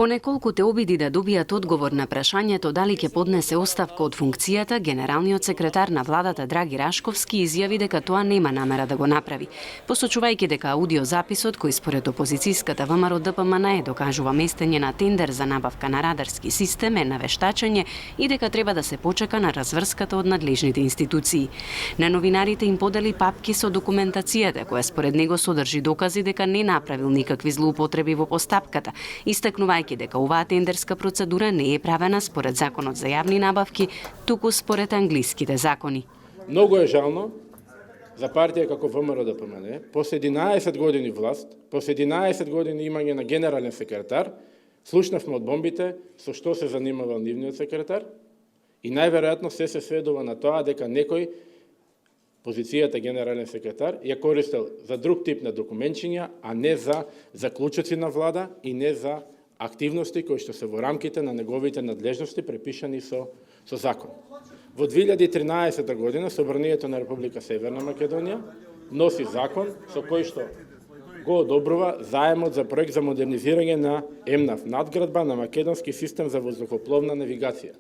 По неколкуте обиди да добијат одговор на прашањето дали ќе поднесе оставка од функцијата, генералниот секретар на владата Драги Рашковски изјави дека тоа нема намера да го направи, посочувајќи дека аудиозаписот кој според опозицијската ВМРО ДПМН докажува местење на тендер за набавка на радарски систем е навештачење и дека треба да се почека на разврската од надлежните институции. На новинарите им подели папки со документацијата која според него содржи докази дека не направил никакви злоупотреби во постапката, истакнувајќи дека оваа тендерска процедура не е правена според законот за јавни набавки, туку според англиските закони. Многу е жално за партија како ВМРО ДПМН, после 11 години власт, после 11 години имање на генерален секретар, слушнавме од бомбите со што се занимавал нивниот секретар и најверојатно се сведува на тоа дека некој позицијата генерален секретар ја користел за друг тип на документчиња, а не за заклучоци на влада и не за активности кои што се во рамките на неговите надлежности препишани со закон. Во 2013 година Собранието на Република Северна Македонија носи закон со кој што го одобрува заемот за проект за модернизирање на ЕМНАВ, надградба на македонски систем за воздухопловна навигација.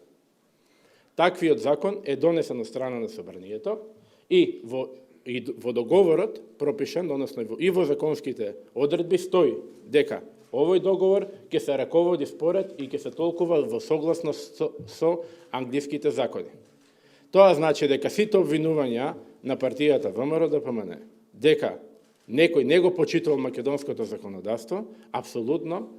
Таквиот закон е донесен од страна на Собранието и во договорот пропишан, односно и во законските одредби стои дека овој договор ќе се раководи според и ќе се толкува во согласност со англиските закони. Тоа значи дека сите обвинувања на партијата ВМРО ДПМН дека некој не го почитувал македонското законодавство, апсолутно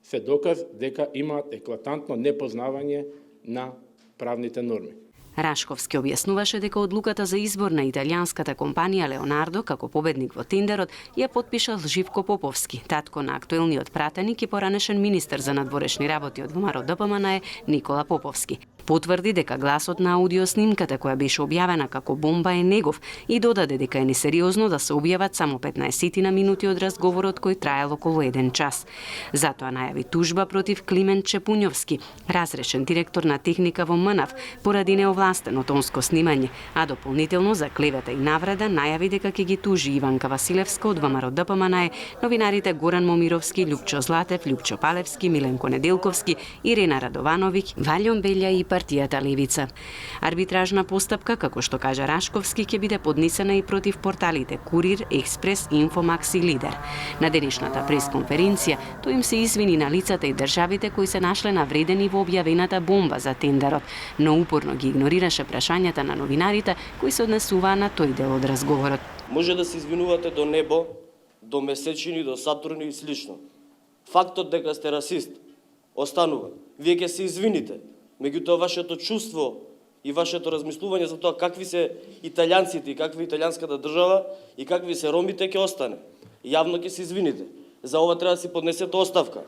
се доказ дека имаат еклатантно непознавање на правните норми. Рашковски објаснуваше дека одлуката за избор на италијанската компанија Леонардо како победник во тендерот ја потпишал Живко Поповски, татко на актуелниот пратеник и поранешен министер за надворешни работи од ВМРО ДПМН Никола Поповски. Потврди дека гласот на аудиоснимката која беше објавена како бомба е негов и додаде дека е несериозно да се објават само 15 минути од разговорот кој траел околу 1 час. Затоа најави тужба против Климент Чепуњовски, разрешен директор на техника во МНАВ, поради неовластено тонско снимање, а дополнително за клевета и навреда најави дека ќе ги тужи Иванка Василевска од ВМРО ДПМН, новинарите Горан Момировски, Љупчо Златев, Љупчо Палевски, Миленко Неделковски, Ирена Радовановиќ, Валјон Белја и партијата Левица. Арбитражна постапка, како што кажа Рашковски, ќе биде поднесена и против порталите Курир, Експрес, Инфомакс и Лидер. На денешната пресконференција тој им се извини на лицата и државите кои се нашле навредени во објавената бомба за тендерот, но упорно ги игнорираше прашањата на новинарите кои се однесуваа на тој дел од разговорот. Може да се извинувате до небо, до месечини, до Сатурни и слично. Фактот дека сте расист останува. Вие ќе се извините. Меѓутоа, вашето чувство и вашето размислување за тоа какви се италијанците и какви италијанската држава и какви се ромите ќе остане. Јавно ќе се извините. За ова треба да си поднесете оставка.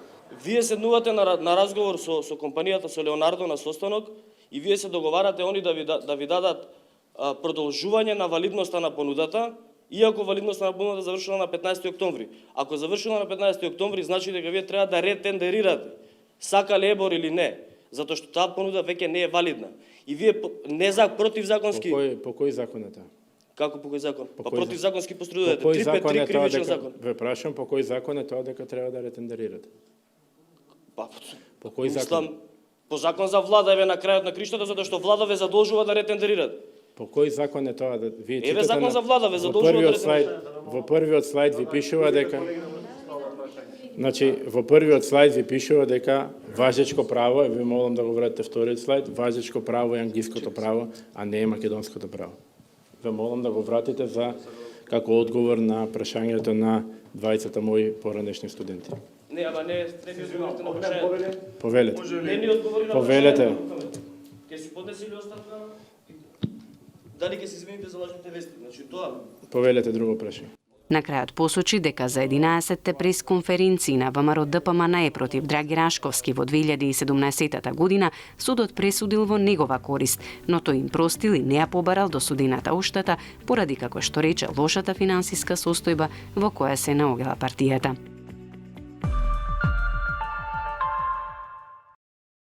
Вие седнувате на разговор со компанијата, со Леонардо на состанок и вие се договарате они да ви дадат продолжување на валидноста на понудата, иако валидноста на понудата завршила на 15 октомври. Ако завршила на 15 октомври, значи дека вие треба да ретендерирате. Сака ли ебор или не? Затоа што таа понуда веќе не е валидна. И вие противзаконски... По кој закон е таа? Како по кој закон? Противзаконски пострадувате. 353 353 кривичен закон. Ве прашам по кој закон е тоа дека треба да ретендерирате? По кој закон? По закон за влада, еве на крајот на криштата, затоа што влада ве задолжува да ретендерирате. По кој закон е тоа да вие читате? Еве закон за влада ве задолжува да ретендерирате. Во првиот слайд ви пишува дека во првиот слайд ви пишува дека важечко право, ви молам да го вратите вториот слайд, важечко право е англиското право, а не е македонското право. Ве молам да го вратите како одговор на прашањето на двајцата мои поранешни студенти. Не, ама не ми одговорите на прашањето. Повелете. Не ни одговори на прашањето. Ќе си поднесе ли оставка? Дали ќе се извините за лажните вести? Значи тоа. Повелете друго прашање. На крајот посочи дека за 11-те пресконференции на ВМРО ДПМН против Драги Рашковски во 2017 година судот пресудил во негова корист, но тој им простил и не ја побарал досудената оштета поради, како што рече, лошата финансиска состојба во која се наоѓала партијата.